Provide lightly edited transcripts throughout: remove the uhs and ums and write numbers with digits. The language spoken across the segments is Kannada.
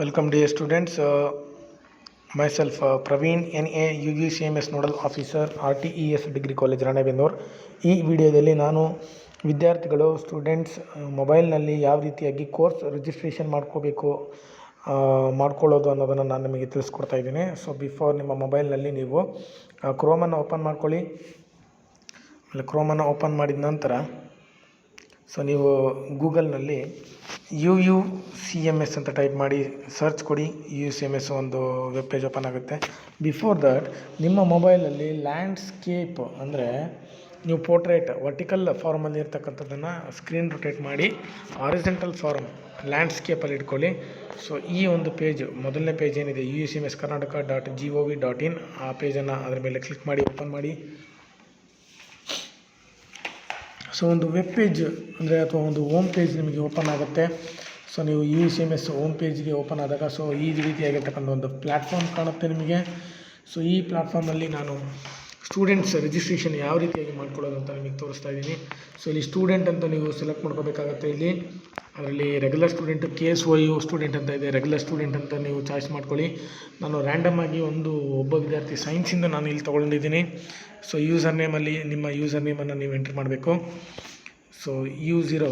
Welcome dear students. Myself Praveen NA UUCMS Nodal Officer RTES Degree College Ranebennur. ಈ ವಿಡಿಯೋದಲ್ಲಿ ನಾನು ವಿದ್ಯಾರ್ಥಿಗಳು ಸ್ಟೂಡೆಂಟ್ಸ್ ಮೊಬೈಲ್ನಲ್ಲಿ ಯಾವ ರೀತಿಯಾಗಿ ಕೋರ್ಸ್ ರಿಜಿಸ್ಟ್ರೇಷನ್ ಮಾಡ್ಕೊಳ್ಳೋದು ಅನ್ನೋದನ್ನು ನಾನು ನಿಮಗೆ ತಿಳಿಸ್ಕೊಡ್ತಾ ಇದ್ದೀನಿ. ಸೊ ಬಿಫೋರ್ ನಿಮ್ಮ ಮೊಬೈಲ್ನಲ್ಲಿ ನೀವು ಕ್ರೋಮನ್ನು ಓಪನ್ ಮಾಡ್ಕೊಳ್ಳಿ. ಆಮೇಲೆ ಕ್ರೋಮನ್ನು ಓಪನ್ ಮಾಡಿದ ನಂತರ ಸೊ ನೀವು ಗೂಗಲ್ನಲ್ಲಿ UUCMS ಅಂತ ಟೈಪ್ ಮಾಡಿ ಸರ್ಚ್ ಕೊಡಿ. UUCMS ಒಂದು ವೆಬ್ ಪೇಜ್ ಓಪನ್ ಆಗುತ್ತೆ. ಬಿಫೋರ್ ದಟ್ ನಿಮ್ಮ ಮೊಬೈಲಲ್ಲಿ ಲ್ಯಾಂಡ್ಸ್ಕೇಪ್ ಅಂದರೆ ನೀವು ಪೋರ್ಟ್ರೇಟ್ ವರ್ಟಿಕಲ್ ಫಾರ್ಮಲ್ಲಿ ಇರ್ತಕ್ಕಂಥದ್ದನ್ನು ಸ್ಕ್ರೀನ್ ರೊಟೇಟ್ ಮಾಡಿ ಹಾರಿಜೆಂಟಲ್ ಫಾರ್ಮ್ ಲ್ಯಾಂಡ್ಸ್ಕೇಪಲ್ಲಿ ಇಟ್ಕೊಳ್ಳಿ. ಸೊ ಈ ಒಂದು ಪೇಜ್ ಮೊದಲನೇ ಪೇಜ್ ಏನಿದೆ UUCMS.Karnataka.gov.in ಆ ಪೇಜನ್ನು ಅದರ ಮೇಲೆ ಕ್ಲಿಕ್ ಮಾಡಿ ಓಪನ್ ಮಾಡಿ. ಸೊ ಒಂದು ವೆಬ್ ಪೇಜ್ ಅಂದರೆ ಅಥವಾ ಒಂದು ಹೋಮ್ ಪೇಜ್ ನಿಮಗೆ ಓಪನ್ ಆಗುತ್ತೆ. ಸೊ ನೀವು UUCMS ಹೋಮ್ ಪೇಜ್ಗೆ ಓಪನ್ ಆದಾಗ ಸೊ ಈ ರೀತಿಯಾಗಿರ್ತಕ್ಕಂಥ ಒಂದು ಪ್ಲ್ಯಾಟ್ಫಾರ್ಮ್ ಕಾಣುತ್ತೆ ನಿಮಗೆ. ಸೊ ಈ ಪ್ಲ್ಯಾಟ್ಫಾರ್ಮಲ್ಲಿ ನಾನು ಸ್ಟೂಡೆಂಟ್ಸ್ ರಿಜಿಸ್ಟ್ರೇಷನ್ ಯಾವ ರೀತಿಯಾಗಿ ಮಾಡ್ಕೊಳ್ಳೋದು ಅಂತ ನಿಮಗೆ ತೋರಿಸ್ತಾ ಇದ್ದೀನಿ. ಸೊ ಇಲ್ಲಿ ಸ್ಟೂಡೆಂಟ್ ಅಂತ ನೀವು ಸೆಲೆಕ್ಟ್ ಮಾಡ್ಕೋಬೇಕಾಗತ್ತೆ. ಇಲ್ಲಿ ಅದರಲ್ಲಿ ರೆಗ್ಯುಲರ್ ಸ್ಟೂಡೆಂಟ್ KSOU ಸ್ಟೂಡೆಂಟ್ ಅಂತ ಇದೆ, ರೆಗ್ಯುಲರ್ ಸ್ಟೂಡೆಂಟ್ ಅಂತ ನೀವು ಚಾಯ್ಸ್ ಮಾಡ್ಕೊಳ್ಳಿ. ನಾನು ರ್ಯಾಂಡಮ್ ಆಗಿ ಒಬ್ಬ ವಿದ್ಯಾರ್ಥಿ ಸೈನ್ಸಿಂದ ನಾನು ಇಲ್ಲಿ ತೊಗೊಂಡಿದ್ದೀನಿ. ಸೊ ಯೂಸರ್ ನೇಮಲ್ಲಿ ನಿಮ್ಮ ಯೂಸರ್ ನೇಮನ್ನು ನೀವು ಎಂಟ್ರ್ ಮಾಡಬೇಕು. So U0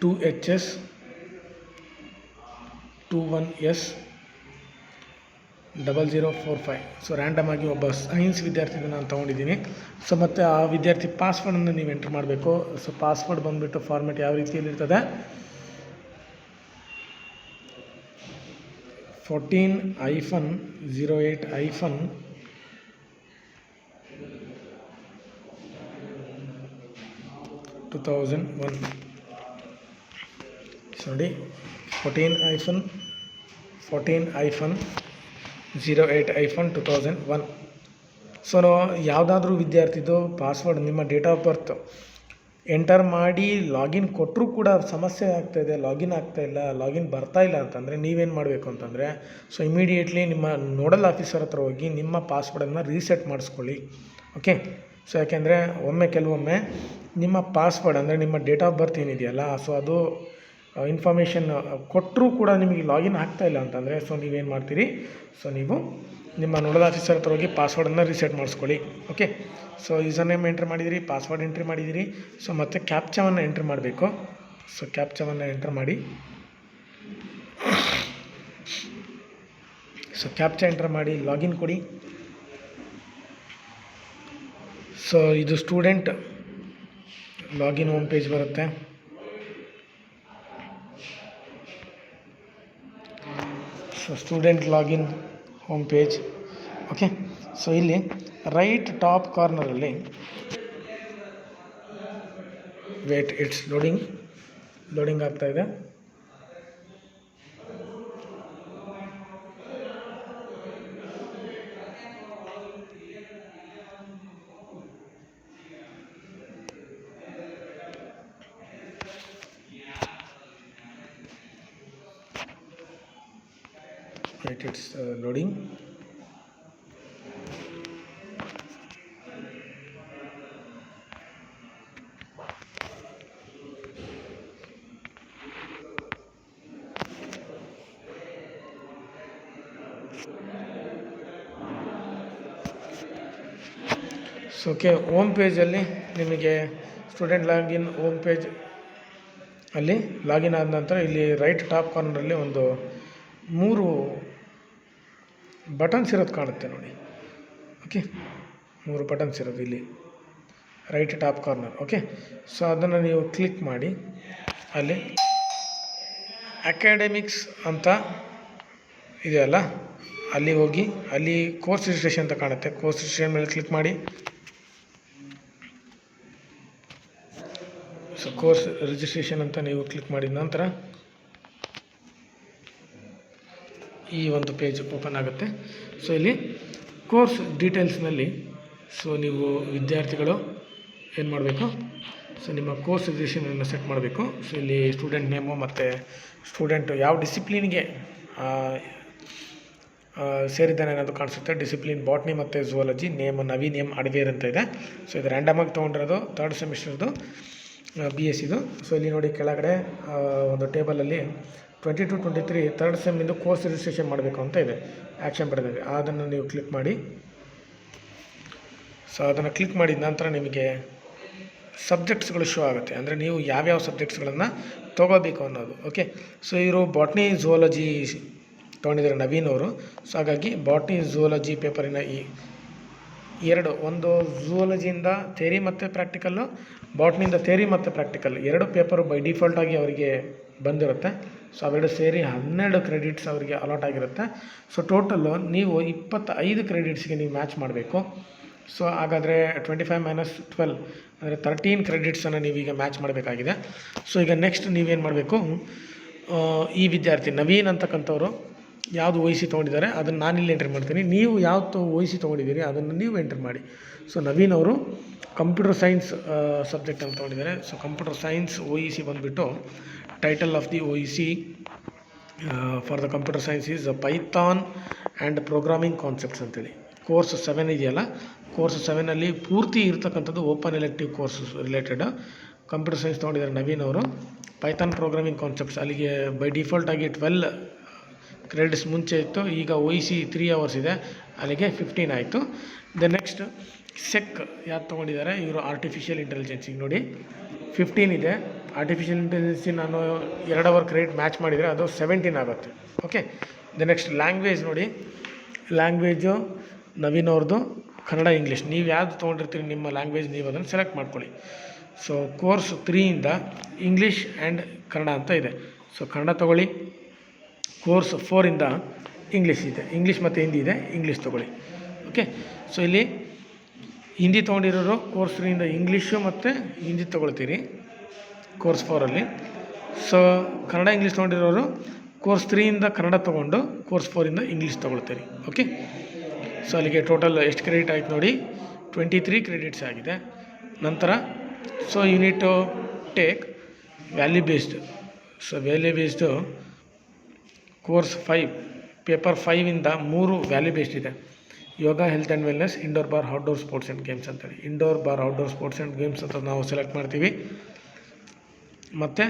2HS 21S 0045. So random ಆಗಿ ಒಬ್ಬ ಸೈನ್ಸ್ ವಿದ್ಯಾರ್ಥಿನ ನಾನು ತೊಗೊಂಡಿದ್ದೀನಿ. ಸೊ ಮತ್ತು ಆ ವಿದ್ಯಾರ್ಥಿ ಪಾಸ್ವರ್ಡನ್ನು ನೀವು ಎಂಟ್ರ್ ಮಾಡಬೇಕು. ಸೊ ಪಾಸ್ವರ್ಡ್ ಬಂದುಬಿಟ್ಟು ಫಾರ್ಮೆಟ್ ಯಾವ ರೀತಿಯಲ್ಲಿರ್ತದೆ 14-08-2001 ನೋಡಿ 14-08-2001. ಸೊ ಯಾವುದಾದ್ರೂ ವಿದ್ಯಾರ್ಥಿದು ಪಾಸ್ವರ್ಡ್ ನಿಮ್ಮ ಡೇಟ್ ಆಫ್ ಬರ್ತ್ ಎಂಟರ್ ಮಾಡಿ ಲಾಗಿನ್ ಕೊಟ್ಟರೂ ಕೂಡ ಸಮಸ್ಯೆ ಆಗ್ತಾಯಿದೆ, ಲಾಗಿನ್ ಆಗ್ತಾಯಿಲ್ಲ, ಲಾಗಿನ್ ಬರ್ತಾಯಿಲ್ಲ ಅಂತಂದರೆ ನೀವೇನು ಮಾಡಬೇಕು ಅಂತಂದರೆ ಸೊ ಇಮಿಡಿಯೇಟ್ಲಿ ನಿಮ್ಮ ನೋಡಲ್ ಆಫೀಸರ್ ಹತ್ರ ಹೋಗಿ ನಿಮ್ಮ ಪಾಸ್ವರ್ಡನ್ನು ರೀಸೆಟ್ ಮಾಡಿಸ್ಕೊಳ್ಳಿ. ಓಕೆ. ಸೊ ಯಾಕೆಂದರೆ ಕೆಲವೊಮ್ಮೆ ನಿಮ್ಮ ಪಾಸ್ವರ್ಡ್ ಅಂದರೆ ನಿಮ್ಮ ಡೇಟ್ ಆಫ್ ಬರ್ತ್ ಏನಿದೆಯಲ್ಲ ಸೊ ಅದು ಇನ್ಫಾರ್ಮೇಷನ್ ಕೊಟ್ಟರೂ ಕೂಡ ನಿಮಗೆ ಲಾಗಿನ್ ಆಗ್ತಾಯಿಲ್ಲ ಅಂತಂದರೆ ಸೊ ನೀವೇನು ಮಾಡ್ತೀರಿ, ಸೊ ನೀವು ನಿಮ್ಮ ನೋಡಲ್ ಆಫೀಸರ್ ಹತ್ರ ಹೋಗಿ ಪಾಸ್ವರ್ಡನ್ನು ರೀಸೆಟ್ ಮಾಡಿಸ್ಕೊಳ್ಳಿ. Okay. So user name enter ಮಾಡಿದಿರಿ, ಪಾಸ್ವರ್ಡ್ ಎಂಟ್ರಿ ಮಾಡಿದಿರಿ. ಸೊ ಮತ್ತು ಕ್ಯಾಪ್ಚಾವನ್ನು ಎಂಟ್ರ್ ಮಾಡಬೇಕು. ಸೊ ಕ್ಯಾಪ್ಚಾವನ್ನು ಎಂಟ್ರ್ ಮಾಡಿ. ಸೊ ಕ್ಯಾಪ್ಚಾ ಎಂಟ್ರ್ ಮಾಡಿ ಲಾಗಿನ್ ಕೊಡಿ. ಸೊ ಇದು ಸ್ಟೂಡೆಂಟ್ ಲಾಗಿನ್ ಹೋಮ್ ಪೇಜ್ ಬರುತ್ತೆ. So student login home page. Okay. So ಇಲ್ಲಿ ರೈಟ್ ಟಾಪ್ ಕಾರ್ನರಲ್ಲಿ ವೇಟ್ ಇಟ್ಸ್ ಲೋಡಿಂಗ್ ಆಗ್ತಾ ಇದೆ. It's loading. So okay, home ಪೇಜಲ್ಲಿ ನಿಮಗೆ ಸ್ಟೂಡೆಂಟ್ ಲಾಗಿನ್ ಹೋಮ್ ಪೇಜ್ ಅಲ್ಲಿ ಲಾಗಿನ್ ಆದ ನಂತರ ಇಲ್ಲಿ ರೈಟ್ ಟಾಪ್ ಕಾರ್ನರಲ್ಲಿ ಒಂದು 3 ಬಟನ್ಸ್ ಇರೋದು ಕಾಣುತ್ತೆ ನೋಡಿ. ಓಕೆ, 3 ಬಟನ್ಸ್ ಇರೋದು ಇಲ್ಲಿ right top corner. Okay. So ಅದನ್ನು ನೀವು ಕ್ಲಿಕ್ ಮಾಡಿ ಅಲ್ಲಿ ಅಕಾಡೆಮಿಕ್ಸ್ ಅಂತ ಇದೆಯಲ್ಲ ಅಲ್ಲಿ ಹೋಗಿ ಅಲ್ಲಿ ಕೋರ್ಸ್ ರಿಜಿಸ್ಟ್ರೇಷನ್ ಅಂತ ಕಾಣುತ್ತೆ. ಕೋರ್ಸ್ ರಿಜಿಸ್ಟ್ರೇಷನ್ ಮೇಲೆ ಕ್ಲಿಕ್ ಮಾಡಿ. ಸೊ ಕೋರ್ಸ್ ರಿಜಿಸ್ಟ್ರೇಷನ್ ಅಂತ ನೀವು ಕ್ಲಿಕ್ ಮಾಡಿದ ನಂತರ ಈ ಒಂದು ಪೇಜ್ ಓಪನ್ ಆಗುತ್ತೆ. ಸೊ ಇಲ್ಲಿ ಕೋರ್ಸ್ ಡೀಟೇಲ್ಸ್ನಲ್ಲಿ ಸೊ ನೀವು ವಿದ್ಯಾರ್ಥಿಗಳು ಏನು ಮಾಡಬೇಕು, ಸೊ ನಿಮ್ಮ ಕೋರ್ಸ್ ರಿಜಿಸ್ಟ್ರೇಷನನ್ನು ಸೆಟ್ ಮಾಡಬೇಕು. ಸೊ ಇಲ್ಲಿ ಸ್ಟೂಡೆಂಟ್ ನೇಮು ಮತ್ತು ಸ್ಟೂಡೆಂಟು ಯಾವ ಡಿಸಿಪ್ಲಿನ್ಗೆ ಸೇರಿದ್ದಾನೆ ಅನ್ನೋದು ಕಾಣಿಸುತ್ತೆ. ಡಿಸಿಪ್ಲಿನ್ ಬಾಟ್ನಿ ಮತ್ತು ಝುವಾಲಜಿ. ನೇಮ್ ನವೀನ್ ಎಂ ಅಡ್ವೇರ್ ಅಂತ ಇದೆ. ಸೊ ಇದು ರ್ಯಾಂಡಮಾಗಿ ತೊಗೊಂಡಿರೋದು 3rd ಸೆಮಿಸ್ಟರ್ದು BScದು. ಸೊ ಇಲ್ಲಿ ನೋಡಿ ಕೆಳಗಡೆ ಒಂದು ಟೇಬಲಲ್ಲಿ 22-23 ಥರ್ಡ್ ಸೆಮ್ಮಿಂದು ಕೋರ್ಸ್ ರಿಜಿಸ್ಟ್ರೇಷನ್ ಮಾಡಬೇಕು ಅಂತ ಇದೆ, ಆ್ಯಕ್ಷನ್ ಬರೆದಿದೆ. ಅದನ್ನು ನೀವು ಕ್ಲಿಕ್ ಮಾಡಿ. ಸೊ ಅದನ್ನು ಕ್ಲಿಕ್ ಮಾಡಿದ ನಂತರ ನಿಮಗೆ ಸಬ್ಜೆಕ್ಟ್ಸ್ಗಳು ಶೋ ಆಗುತ್ತೆ, ಅಂದರೆ ನೀವು ಯಾವ್ಯಾವ ಸಬ್ಜೆಕ್ಟ್ಸ್ಗಳನ್ನು ತೊಗೋಬೇಕು ಅನ್ನೋದು. ಓಕೆ, ಸೊ ಇವರು ಬಾಟ್ನಿ ಝೂಯಾಲಜಿ ತೊಗೊಂಡಿದ್ದಾರೆ ನವೀನ್ ಅವರು. ಸೊ ಹಾಗಾಗಿ ಬಾಟ್ನಿ ಝೂಯಾಲಜಿ ಪೇಪರಿನ ಒಂದು ಝೂಯಾಲಜಿಯಿಂದ ಥೇರಿ ಮತ್ತು ಪ್ರಾಕ್ಟಿಕಲ್ಲು, ಬಾಟ್ನಿಂದ ಥೇರಿ ಮತ್ತು ಪ್ರಾಕ್ಟಿಕಲ್ 2 ಪೇಪರು ಬೈ ಡಿಫಾಲ್ಟಾಗಿ ಅವರಿಗೆ ಬಂದಿರುತ್ತೆ. ಸೊ ಅವೆರಡು ಸೇರಿ 12 ಕ್ರೆಡಿಟ್ಸ್ ಅವರಿಗೆ ಅಲಾಟ್ ಆಗಿರುತ್ತೆ. ಸೊ ಟೋಟಲ್ಲು ನೀವು 25 ಕ್ರೆಡಿಟ್ಸ್ಗೆ ನೀವು ಮ್ಯಾಚ್ ಮಾಡಬೇಕು. ಸೊ ಹಾಗಾದರೆ 25 - 12 ಅಂದರೆ 13 ಕ್ರೆಡಿಟ್ಸನ್ನು ನೀವೀಗ ಮ್ಯಾಚ್ ಮಾಡಬೇಕಾಗಿದೆ. ಸೊ ಈಗ ನೆಕ್ಸ್ಟ್ ನೀವೇನು ಮಾಡಬೇಕು, ಈ ವಿದ್ಯಾರ್ಥಿ ನವೀನ್ ಅಂತಕ್ಕಂಥವ್ರು ಯಾವುದು OEC ತೊಗೊಂಡಿದ್ದಾರೆ ಅದನ್ನು ನಾನಿಲ್ಲಿ ಎಂಟ್ರಿ ಮಾಡ್ತೀನಿ. ನೀವು ಯಾವುದು OEC ತೊಗೊಂಡಿದ್ದೀರಿ ಅದನ್ನು ನೀವು ಎಂಟ್ರಿ ಮಾಡಿ. ಸೊ ನವೀನ್ ಅವರು ಕಂಪ್ಯೂಟರ್ ಸೈನ್ಸ್ ಸಬ್ಜೆಕ್ಟ್ ಅಂತ ತೊಗೊಂಡಿದ್ದಾರೆ. ಸೊ ಕಂಪ್ಯೂಟರ್ ಸೈನ್ಸ್ OEC ಬಂದುಬಿಟ್ಟು title of the OEC for the computer science is Python and programming concepts ಅಂತೇಳಿ. ಕೋರ್ಸ್ 7 ಇದೆಯಲ್ಲ, ಕೋರ್ಸ್ 7ಅಲ್ಲಿ ಪೂರ್ತಿ ಇರ್ತಕ್ಕಂಥದ್ದು open elective courses related. Computer science ತೊಗೊಂಡಿದ್ದಾರೆ ನವೀನ್ ಅವರು. ಪೈಥಾನ್ ಪ್ರೋಗ್ರಾಮಿಂಗ್ ಕಾನ್ಸೆಪ್ಟ್ಸ್ ಅಲ್ಲಿಗೆ ಬೈ ಡಿಫಾಲ್ಟಾಗಿ 12 ಕ್ರೆಡಿಟ್ಸ್ ಮುಂಚೆ ಇತ್ತು, ಈಗ OEC 3 hours ಇದೆ, ಅಲ್ಲಿಗೆ 15 ಆಯಿತು. ನೆಕ್ಸ್ಟ್ ಸೆಕ್ ಯಾವ್ದು ತೊಗೊಂಡಿದ್ದಾರೆ ಇವರು, ಆರ್ಟಿಫಿಷಿಯಲ್ ಇಂಟೆಲಿಜೆನ್ಸ್. ಈಗ ನೋಡಿ 15 ಇದೆ. ಆರ್ಟಿಫಿಷಿಯಲ್ ಇಂಟೆಲಿಜೆನ್ಸಿ ನಾನು 2 hour ಕ್ರೆಡಿಟ್ ಮ್ಯಾಚ್ ಮಾಡಿದರೆ ಅದು 17 ಆಗುತ್ತೆ. ಓಕೆ, ನೆಕ್ಸ್ಟ್ ಲ್ಯಾಂಗ್ವೇಜ್ ನೋಡಿ, ಲ್ಯಾಂಗ್ವೇಜು ನವೀನ್ ಅವ್ರದ್ದು ಕನ್ನಡ ಇಂಗ್ಲೀಷ್. ನೀವು ಯಾವುದು ತೊಗೊಂಡಿರ್ತೀರಿ ನಿಮ್ಮ ಲ್ಯಾಂಗ್ವೇಜ್ ನೀವು ಅದನ್ನು ಸೆಲೆಕ್ಟ್ ಮಾಡ್ಕೊಳ್ಳಿ. ಸೊ ಕೋರ್ಸ್ 3ಇಂದ ಇಂಗ್ಲೀಷ್ ಆ್ಯಂಡ್ ಕನ್ನಡ ಅಂತ ಇದೆ. ಸೊ ಕನ್ನಡ ತೊಗೊಳ್ಳಿ. ಕೋರ್ಸ್ 4ಇಂದ ಇಂಗ್ಲೀಷ್ ಇದೆ, ಇಂಗ್ಲೀಷ್ ಮತ್ತು ಹಿಂದಿ ಇದೆ, ಇಂಗ್ಲೀಷ್ ತೊಗೊಳ್ಳಿ. ಓಕೆ, ಸೊ ಇಲ್ಲಿ ಹಿಂದಿ ತೊಗೊಂಡಿರೋರು ಕೋರ್ಸ್ 3ಇಂದ ಇಂಗ್ಲೀಷು ಮತ್ತು ಹಿಂದಿ ತೊಗೊಳ್ತೀರಿ ಕೋರ್ಸ್ 4ಅಲ್ಲಿ. ಸೊ ಕನ್ನಡ ಇಂಗ್ಲೀಷ್ ತೊಗೊಂಡಿರೋರು ಕೋರ್ಸ್ 3ಇಂದ ಕನ್ನಡ ತೊಗೊಂಡು ಕೋರ್ಸ್ 4ಇಂದ ಇಂಗ್ಲೀಷ್ ತೊಗೊಳ್ತೀರಿ. ಓಕೆ, ಸೊ ಅಲ್ಲಿಗೆ ಟೋಟಲ್ ಎಷ್ಟು ಕ್ರೆಡಿಟ್ ಆಯ್ತು ನೋಡಿ, 23 ಕ್ರೆಡಿಟ್ಸ್ ಆಗಿದೆ. ನಂತರ so you need to take value based. So value based course 5 paper 5ಇಂದ 3 ವ್ಯಾಲ್ಯೂ ಬೇಸ್ಡ್ ಇದೆ. Yoga, health and wellness, indoor bar, outdoor sports and games ಅಂತೇಳಿ. Indoor bar, outdoor sports and games ಅಂತ ನಾವು ಸೆಲೆಕ್ಟ್ ಮಾಡ್ತೀವಿ. ಮತ್ತು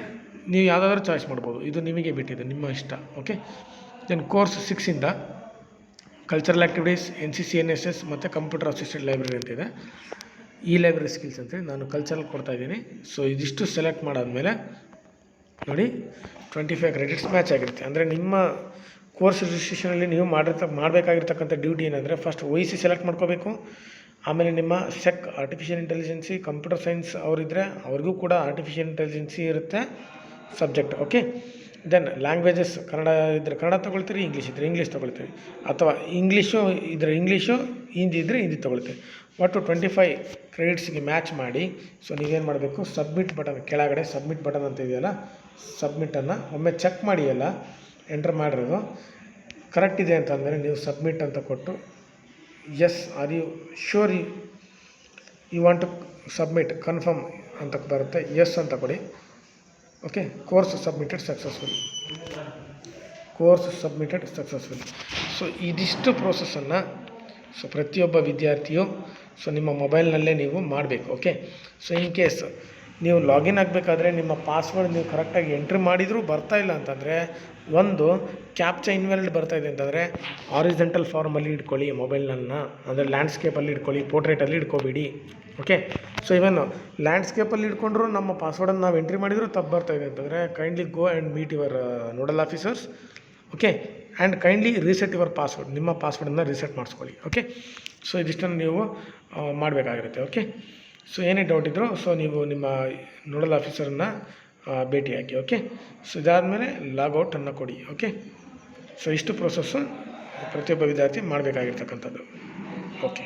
ನೀವು ಯಾವುದಾದ್ರೂ ಚಾಯ್ಸ್ ಮಾಡ್ಬೋದು, ಇದು ನಿಮಗೆ ಬಿಟ್ಟಿದೆ, ನಿಮ್ಮ ಇಷ್ಟ. ಓಕೆ, ದೆನ್ ಕೋರ್ಸ್ 6ಇಂದ ಕಲ್ಚರಲ್ ಆ್ಯಕ್ಟಿವಿಟೀಸ್, NCC, NSS ಮತ್ತು ಕಂಪ್ಯೂಟರ್ ಅಸಿಸ್ಟೆಡ್ ಲೈಬ್ರರಿ ಅಂತಿದೆ. ಈ ಲೈಬ್ರರಿ ಸ್ಕಿಲ್ಸ್ ಅಂತೇಳಿ ನಾನು ಕಲ್ಚರಲ್ ಕೊಡ್ತಾಯಿದ್ದೀನಿ. ಸೊ ಇದಿಷ್ಟು ಸೆಲೆಕ್ಟ್ ಮಾಡಾದಮೇಲೆ ನೋಡಿ 25 ಕ್ರೆಡಿಟ್ಸ್ ಮ್ಯಾಚ್ ಆಗಿರುತ್ತೆ. ಅಂದರೆ ನಿಮ್ಮ ಕೋರ್ಸ್ ರಿಜಿಸ್ಟ್ರೇಷನಲ್ಲಿ ನೀವು ಮಾಡಬೇಕಾಗಿರ್ತಕ್ಕಂಥ ಡ್ಯೂಟಿ ಏನಂದರೆ, ಫಸ್ಟ್ OEC ಸೆಲೆಕ್ಟ್ ಮಾಡ್ಕೋಬೇಕು. ಆಮೇಲೆ ನಿಮ್ಮ ಸೆಕ್, ಆರ್ಟಿಫಿಷಿಯಲ್ ಇಂಟೆಲಿಜೆನ್ಸಿ, ಕಂಪ್ಯೂಟರ್ ಸೈನ್ಸ್ ಅವರಿದ್ದರೆ ಅವ್ರಿಗೂ ಕೂಡ ಆರ್ಟಿಫಿಷಿಯಲ್ ಇಂಟೆಲಿಜೆನ್ಸಿ ಇರುತ್ತೆ subject. Okay, then languages Kannada ಇದ್ದರೆ ಕನ್ನಡ ತೊಗೊಳ್ತೀರಿ, ಇಂಗ್ಲೀಷ್ ಇದ್ದರೆ ಇಂಗ್ಲೀಷ್ ತೊಗೊಳ್ತೀರಿ, ಅಥವಾ ಇಂಗ್ಲೀಷು ಇದ್ದರೆ ಇಂಗ್ಲೀಷು, ಹಿಂದಿ ಇದ್ದರೆ ಹಿಂದಿ ತೊಗೊಳ್ತೀವಿ. ಒಟ್ಟು 25 ಕ್ರೆಡಿಟ್ಸ್ಗೆ ಮ್ಯಾಚ್ ಮಾಡಿ. ಸೊ ನೀವೇನು ಮಾಡಬೇಕು, ಸಬ್ಮಿಟ್ ಬಟನ್ ಕೆಳಗಡೆ ಸಬ್ಮಿಟ್ ಬಟನ್ ಅಂತ ಇದೆಯಲ್ಲ, ಸಬ್ಮಿಟನ್ನು ಒಮ್ಮೆ ಚೆಕ್ ಮಾಡಿ, ಎಲ್ಲ ಎಂಟ್ರ್ ಮಾಡಿರೋದು ಕರೆಕ್ಟ್ ಇದೆ ಅಂತಂದರೆ ನೀವು ಸಬ್ಮಿಟ್ ಅಂತ ಕೊಟ್ಟು yes are you sure you want to submit confirm ಅಂತ ಬರುತ್ತೆ, ಎಸ್ ಅಂತ ಕೊಡಿ. Okay, course submitted successful. So ಇದಿಷ್ಟು ಪ್ರೋಸೆಸ್ಸನ್ನು ಸೊ ಪ್ರತಿಯೊಬ್ಬ ವಿದ್ಯಾರ್ಥಿಯು ಸೊ ನಿಮ್ಮ ಮೊಬೈಲ್ನಲ್ಲೇ ನೀವು ಮಾಡಬೇಕು. ಓಕೆ, ಸೊ ಇನ್ ಕೇಸ್ ನೀವು ಲಾಗಿನ್ ಆಗಬೇಕಾದ್ರೆ ನಿಮ್ಮ ಪಾಸ್ವರ್ಡ್ ನೀವು ಕರೆಕ್ಟಾಗಿ ಎಂಟ್ರಿ ಮಾಡಿದರೂ ಬರ್ತಾಯಿಲ್ಲ ಅಂತಂದರೆ, ಒಂದು ಕ್ಯಾಪ್ಚಾ ಇನ್ವ್ಯಾಲಿಡ್ ಬರ್ತಾಯಿದೆ ಅಂತಂದರೆ ಆರಿಜೆಂಟಲ್ ಫಾರ್ಮಲ್ಲಿ ಇಟ್ಕೊಳ್ಳಿ ಮೊಬೈಲ್ನನ್ನು, ಅಂದರೆ ಲ್ಯಾಂಡ್ಸ್ಕೇಪಲ್ಲಿ ಇಟ್ಕೊಳ್ಳಿ, ಪೋರ್ಟ್ರೇಟಲ್ಲಿ ಇಟ್ಕೋಬೇಡಿ. ಓಕೆ, ಸೊ ಇವನ್ ಲ್ಯಾಂಡ್ಸ್ಕೇಪಲ್ಲಿ ಇಟ್ಕೊಂಡ್ರು ನಮ್ಮ ಪಾಸ್ವರ್ಡನ್ನು ನಾವು ಎಂಟ್ರಿ ಮಾಡಿದರೂ ತಪ್ಪು ಬರ್ತಾಯಿದೆ ಅಂತಂದರೆ kindly go and meet your nodal officers. Okay, and kindly reset your password, ನಿಮ್ಮ ಪಾಸ್ವರ್ಡನ್ನು ರೀಸೆಟ್ ಮಾಡಿಸ್ಕೊಳ್ಳಿ. ಓಕೆ, ಸೊ ಇದಿಷ್ಟನ್ನು ನೀವು ಮಾಡಬೇಕಾಗಿರುತ್ತೆ. ಓಕೆ, ಸೊ ಏನೇ ಡೌಟ್ ಇದ್ದರೂ ಸೊ ನೀವು ನಿಮ್ಮ ನೋಡಲ್ ಆಫೀಸರನ್ನು ಭೇಟಿಯಾಗಿ. ಓಕೆ, ಸೊ ಇದಾದಮೇಲೆ ಲಾಗೌಟನ್ನು ಕೊಡಿ. ಓಕೆ, ಸೊ ಇಷ್ಟು ಪ್ರೋಸೆಸ್ಸು ಪ್ರತಿಯೊಬ್ಬ ವಿದ್ಯಾರ್ಥಿ ಮಾಡಬೇಕಾಗಿರ್ತಕ್ಕಂಥದ್ದು. ಓಕೆ.